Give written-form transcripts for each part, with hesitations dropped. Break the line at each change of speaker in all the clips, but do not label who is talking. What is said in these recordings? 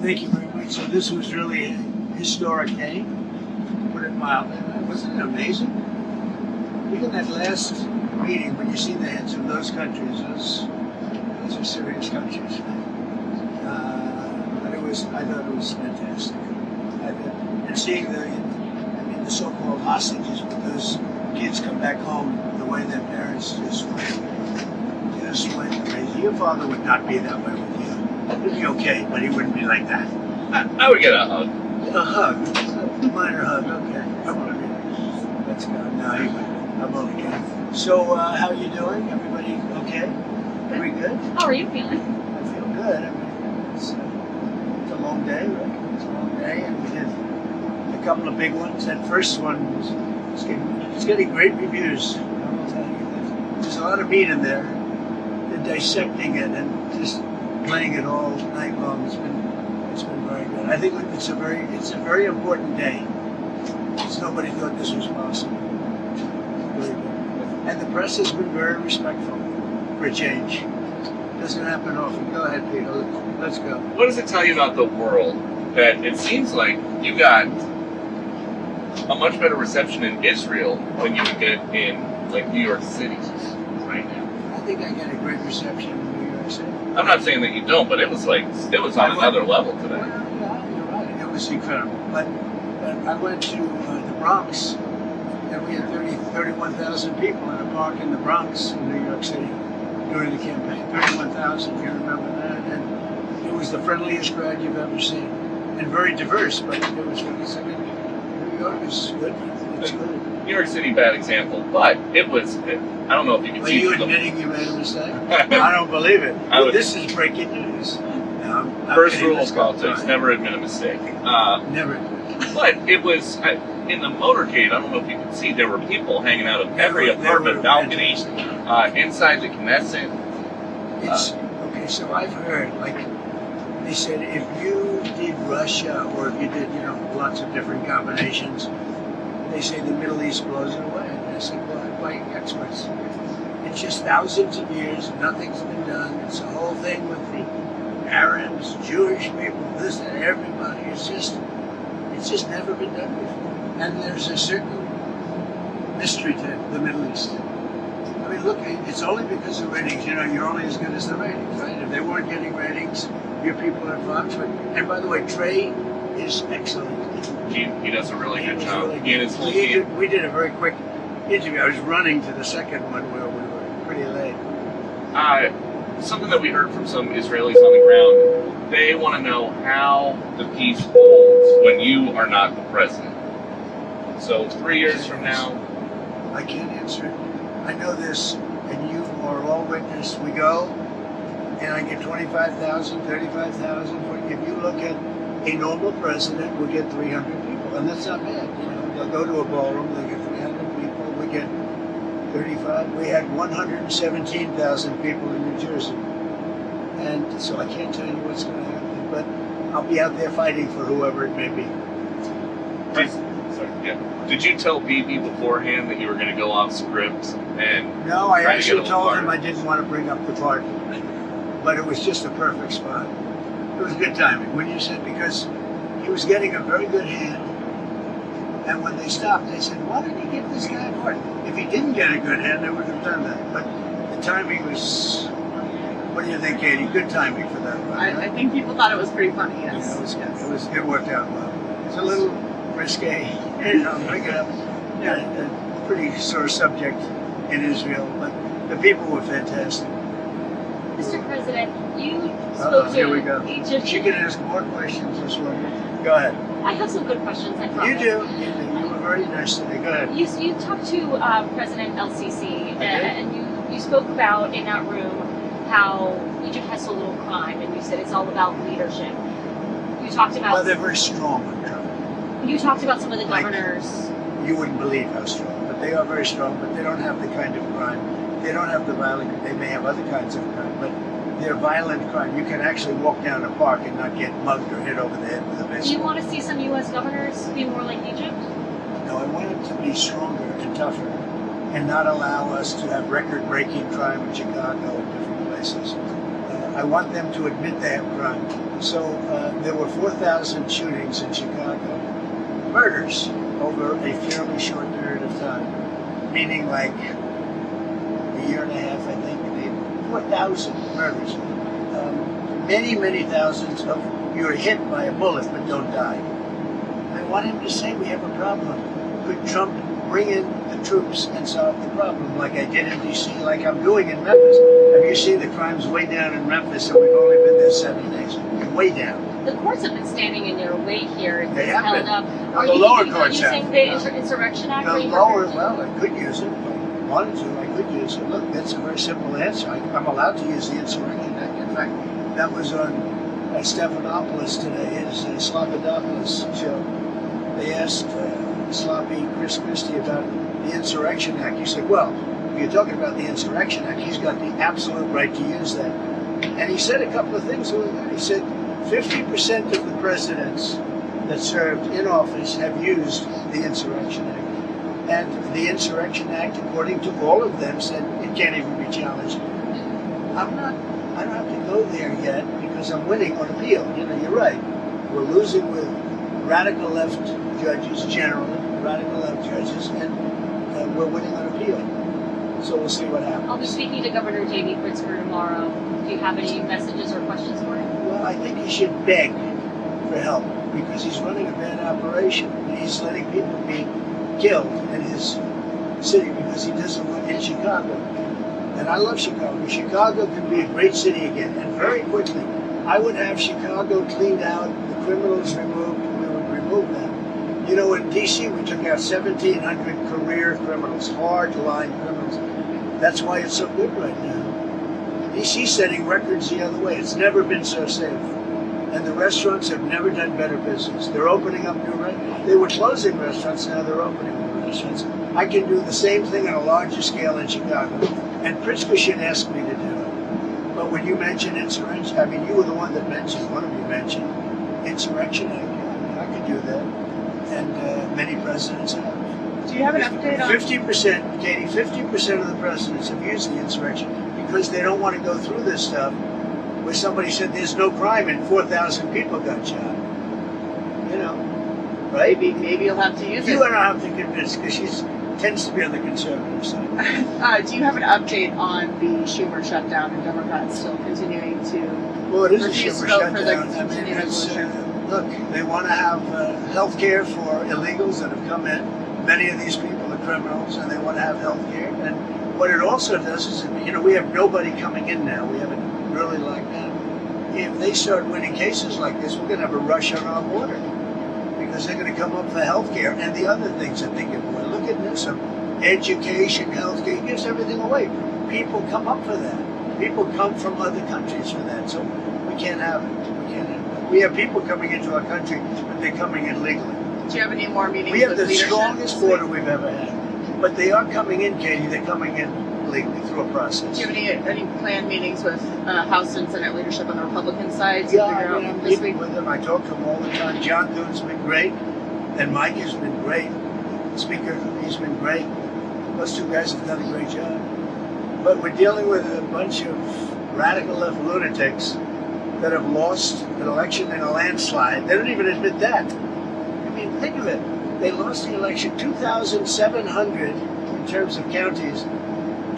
Thank you very much. So this was really a historic day, to put it mildly. Wasn't it amazing? Even that last meeting, when you see the heads of those countries, those are serious countries. But I thought it was fantastic. And seeing the so-called hostages, but those kids come back home the way their parents just went crazy. Your father would not be that way with you. He'd be okay, but he wouldn't be like that.
I would get a hug.
A hug. A minor hug, okay. Come on, let's go. No, he wouldn't. I'm only kidding. So, how are you doing? Everybody okay? Are we good?
How are you feeling?
I feel good. I mean, it's a long day, right? It's a long day, and we did a couple of big ones. That first one it's getting great reviews. I'll tell you. There's a lot of meat in there. They're dissecting it and just playing it all night long. It's been very good. I think it's a very important day. Nobody thought this was possible. Really good. And the press has been very respectful for a change. Doesn't happen often. Go ahead, Peter. Let's go.
What does it tell you about the world that it seems like you got a much better reception in Israel than you would get in like New York City right now?
I think I get a great reception in New York City.
I'm not saying that you don't, but it was on another level today.
Well, yeah, you're right. It was incredible. But I went to the Bronx, and we had 31,000 people in a park in the Bronx in New York City during the campaign. 31,000, you remember that? And it was the friendliest crowd you've ever seen. And very diverse, but it was really something. New York is good. It's good.
New York City, bad example, but it was, I don't know if you can
Are
see.
you admitting you made a mistake? I don't believe it. This is breaking news. No,
First rule of politics, never admit a mistake.
Never admit.
But it was, in the motorcade, I don't know if you can see, there were people hanging out of every apartment balcony inside the Knesset.
Okay, so I've heard, like, they said if you did Russia or if you did, lots of different combinations, they say the Middle East blows it away. And I said, well, by experts. It's just thousands of years, nothing's been done. It's the whole thing with the Arabs, Jewish people, this and everybody. It's just never been done before. And there's a certain mystery to the Middle East. I mean, look, it's only because of ratings. You're only as good as the ratings, right? If they weren't getting ratings, your people at Fox would. And by the way, Trey is excellent.
He does a really good job.
Really
He and his whole team.
We did a very quick interview. I was running to the second one where we were pretty late.
Something that we heard from some Israelis on the ground, they want to know how the peace holds when you are not the president. So 3 years from now,
I can't answer it. I know this, and you are all witness. We go, and I get 25,000, 35,000. If you look at a normal president, we get 300 people, and that's not bad. They'll go to a ballroom, they get 300 people. We get 35. We had 117,000 people in New Jersey, and so I can't tell you what's going to happen. But I'll be out there fighting for whoever it may be.
Did you tell Bibi beforehand that you were going to go off script and?
No, I actually told him I didn't want to bring up the party, but it was just a perfect spot. It was good timing when you said, because he was getting a very good hand, and when they stopped, they said, "Why didn't he give this guy a part?" If he didn't get a good hand, they would have done that. But the timing was. What do you think, Katie? Good timing for that, right?
I think people thought it was pretty funny. Yes.
Yeah, it worked out well. It's a little risque, bring it up. A pretty sore subject in Israel, but the people were fantastic.
Mr. President, you spoke
here we go.
to Egypt.
She can ask more questions this morning. Go ahead.
I have some good questions, I promise.
You do. You were very nice today. Go ahead.
You talked to President El-Sisi, and you spoke about in that room how Egypt has so little crime, and you said it's all about leadership. You talked about...
Well, they're very strong on crime.
You talked about some of the governors.
You wouldn't believe how strong, but they are very strong, but they don't have the kind of crime. They don't have the violent, they may have other kinds of crime, but they're violent crime. You can actually walk down a park and not get mugged or hit over the head with a baseball.
Do you want to see some U.S. governors be more like Egypt?
No, I want it to be stronger and tougher and not allow us to have record-breaking crime in Chicago and different places. I want them to admit they have crime. So there were 4,000 shootings in Chicago, murders over a fairly short period of time, meaning like a year and a half, I think. 4,000 murders. Many thousands of you're hit by a bullet but don't die. I want him to say we have a problem. Could Trump bring in the troops and solve the problem like I did in D.C., like I'm doing in Memphis? Have you seen the crimes way down in Memphis, and we've only been there 7 days? Way down.
The courts have been standing in your way here.
They have
held
been.
up.
Well,
Are
the
you
lower
thinking
courts
about using
have.
the Insurrection Act?
The
Are you
lower,
prepared?
well, I could use it. If I wanted to, I could use it. Look, that's a very simple answer. I'm allowed to use the Insurrection Act. In fact, that was on Stephanopoulos today, his Sloppodopoulos show. They asked Sloppy Chris Christie about the Insurrection Act. He said, well, if you're talking about the Insurrection Act, he's got the absolute right to use that. And he said a couple of things really good. He said 50% of the presidents that served in office have used the Insurrection Act. And the Insurrection Act, according to all of them, said it can't even be challenged. I don't have to go there yet because I'm winning on appeal. You know, you're right. We're losing with radical left judges, generally, radical left judges, and we're winning on appeal. So we'll see what happens.
I'll be speaking to Governor J.B. Pritzker tomorrow. Do you have any messages or questions for him?
Well, I think he should beg for help because he's running a bad operation. He's letting people be killed in his city because he doesn't want in Chicago. And I love Chicago. Chicago can be a great city again, and very quickly. I would have Chicago cleaned out, the criminals removed, we would remove them. You know, in D.C. we took out 1,700 career criminals, hard-line criminals. That's why it's so good right now. D.C. setting records the other way. It's never been so safe. And the restaurants have never done better business. They're opening up new restaurants. They were closing restaurants, now they're opening new restaurants. I can do the same thing on a larger scale in Chicago. And Pritzker should ask me to do it. But when you mention insurrection, I mean, you were the one that mentioned, one of you mentioned Insurrection Act. I mean, I could do that. And many presidents have.
Do you have an update on
50%, Katie, 50% of the presidents have used the insurrection because they don't want to go through this stuff where somebody said there's no crime and 4,000 people got shot. You know, right?
maybe you'll have to use
You
it?
don't have to convince because she tends to be on the conservative side.
Do you have an update on the Schumer shutdown and Democrats still continuing to
Well, it is a
refuse
Schumer
to vote for the
shutdown. I mean,
continuing
it's,
resolution?
look, they want to have health care for illegals that have come in. Many of these people are criminals, and they want to have health care. And what it also does is, you know, we have nobody coming in now. We haven't really like that. If they start winning cases like this, we're going to have a rush on our border because they're going to come up for health care and the other things that they give away. Look at Newsom. Education, health care, he gives everything away. People come up for that. People come from other countries for that. So we can't have it. We can't have it. We have people coming into our country, but they're coming in legally.
Do you have any more meetings
We have
with
the
leadership
strongest
this week?
border we've ever had. But they are coming in, Katie. They're coming in legally through a process.
Do you have any planned meetings with House and Senate leadership on the Republican side to
Yeah,
figure
I mean,
out
I'm
this
meeting
week?
with them. I talk to them all the time. John Thune's been great, and Mike has been great. Speaker, he's been great. Those two guys have done a great job. But we're dealing with a bunch of radical left lunatics that have lost an election in a landslide. They don't even admit that. I mean, think of it. They lost the election 2,700 in terms of counties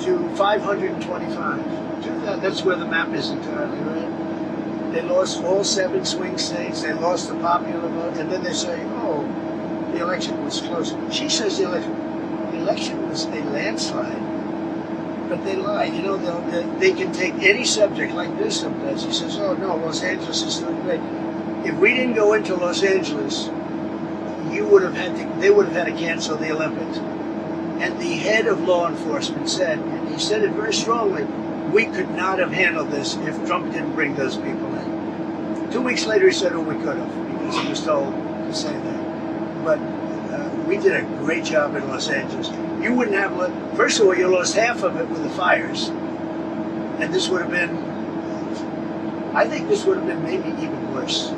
to 525. That's where the map is entirely, right? They lost all 7 swing states. They lost the popular vote. And then they say, oh, the election was close. She says the election was a landslide. But they lie. You know, they can take any subject like this sometimes. He says, oh, no, Los Angeles is doing great. If we didn't go into Los Angeles, they would have had to cancel the Olympics. And the head of law enforcement said, and he said it very strongly, we could not have handled this if Trump didn't bring those people in. 2 weeks later, he said, oh, we could have, because he was told to say that. But we did a great job in Los Angeles. You wouldn't have, first of all, you lost half of it with the fires. And this would have been, I think this would have been maybe even worse.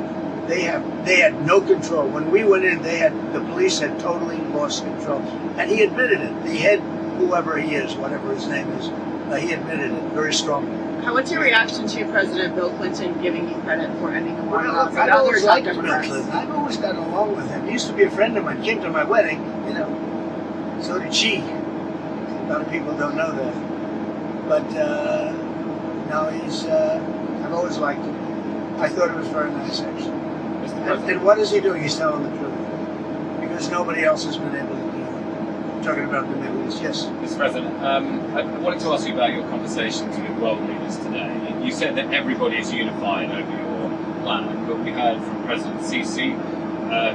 They had no control. When we went in, the police had totally lost control. And he admitted it. The head, whoever he is, whatever his name is, he admitted it very strongly.
What's your reaction to President Bill Clinton giving you credit for ending the war in
Well,
Gaza?
I've
And
always
other
liked Bill
Democrats?
Clinton. I've always gotten along with him. He used to be a friend of mine. Came to my wedding, you know. So did she. A lot of people don't know that. But no, he's. I've always liked him. I thought it was very nice, actually.
Mr.
And
President,
what is he doing? He's telling the truth. Because nobody else has been able to do it. Talking about the Middle East, yes.
Mr. President, I wanted to ask you about your conversations with world leaders today. You said that everybody is unified over your plan, but we heard from President Sisi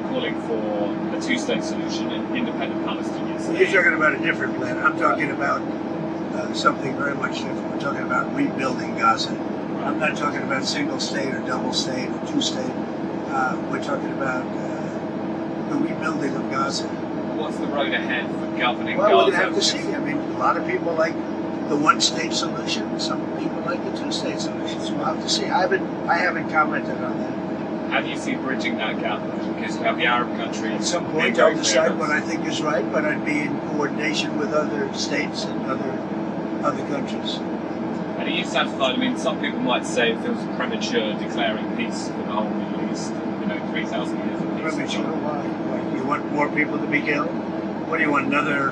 calling for a two-state solution and independent Palestinian
So you're
state.
talking about a different plan. I'm talking about something very much different. We're talking about rebuilding Gaza. I'm not talking about single state or double state or two state. We're talking about the rebuilding of Gaza.
What's the road ahead for governing
Well, we're
Gaza?
going to have to see. I mean, a lot of people like the one-state solution. Some people like the two-state solution. So we'll have to see. I haven't commented on that.
How do you see bridging that gap? Because you have the Arab countries.
At some point, I'll decide what I think is right, but I'd be in coordination with other states and other countries.
And are you satisfied? I mean, some people might say it feels premature declaring peace for the whole Middle East. 3,000 years of peace.
Premature. Why? You want more people to be killed? What do you want? Another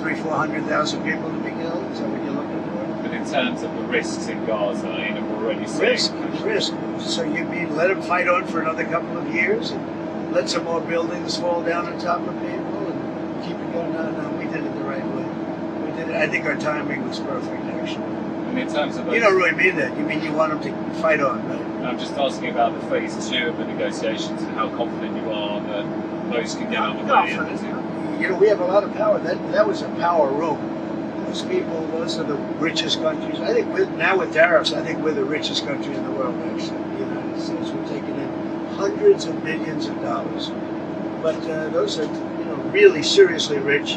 400,000 people to be killed? Is that what you're looking for?
But in terms of the risks in Gaza, we're already seeing
Risk. So you mean let them fight on for another couple of years and let some more buildings fall down on top of people and keep it going? No, we did it the right way. We did it. I think our timing was perfect, actually.
And in terms of those,
You don't really mean that. You mean you want them to fight on, right?
I'm just asking about the phase 2 of the negotiations and how confident you are that those can get underway.
We have a lot of power. That was a power room. Those people, those are the richest countries. I think now with tariffs, I think we're the richest country in the world, actually. The United States. We're taking in hundreds of millions of dollars. But those are, really seriously rich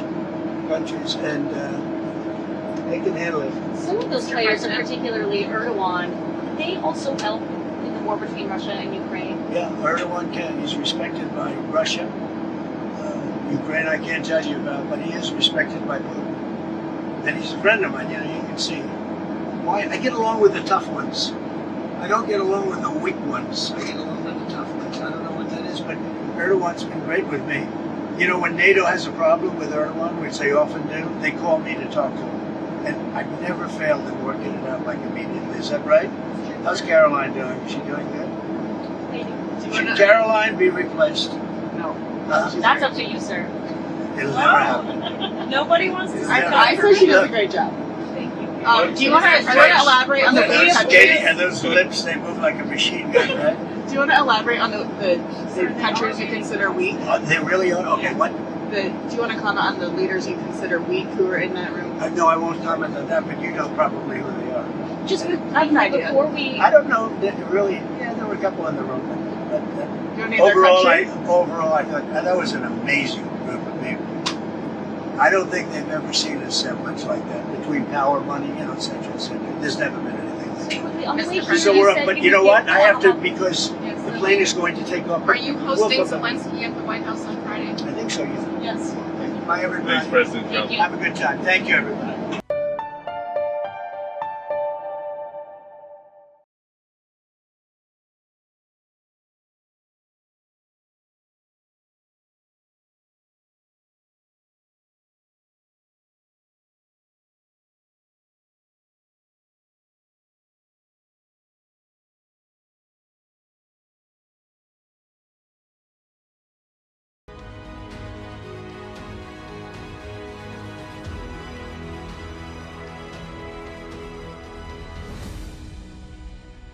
countries, and they can handle it.
Some of those players, and particularly Erdogan, they also help in the war between Russia and Ukraine.
Yeah, Erdogan can. He's respected by Russia. Ukraine, I can't tell you about, but he is respected by Putin. And he's a friend of mine, you can see. Why? I get along with the tough ones. I don't get along with the weak ones. I get along with the tough ones. I don't know what that is, but Erdogan's been great with me. When NATO has a problem with Erdogan, which they often do, they call me to talk to him. And I've never failed in working it out like immediately. Is that right? How's Caroline doing? Is she doing good? Should Caroline be replaced?
No.
That's up to you, sir.
It'll never happen.
Nobody wants to.
I say she does a great job.
Thank you.
Do you want to elaborate on the
Those
countries?
and those lips, they move like a machine gun, right?
Do you want to elaborate on the countries you consider weak?
They really are? Okay, what?
Do you want to comment on the leaders you consider weak who are in that room?
No, I won't comment on that, but you know probably who they are.
Just
I have an idea.
before we.
I don't know. Really, there were a couple in the room. But
You want to name their countries?
overall, I thought that was an amazing group of people. I don't think they've ever seen a semblance like that between power, money, et cetera, et cetera. There's never been anything like
On the way
Mr.
here,
so
you
we're
said
up. But
you
you know
would
what?
give
I have to
all-
because
Yes,
the plane is going to take off.
Are you
We'll
hosting
go back.
Zelensky at the White House on Friday?
I think so.
Yes.
Bye, everybody.
Thanks, President
Thank
Trump.
you.
Have a good time. Thank you, everybody.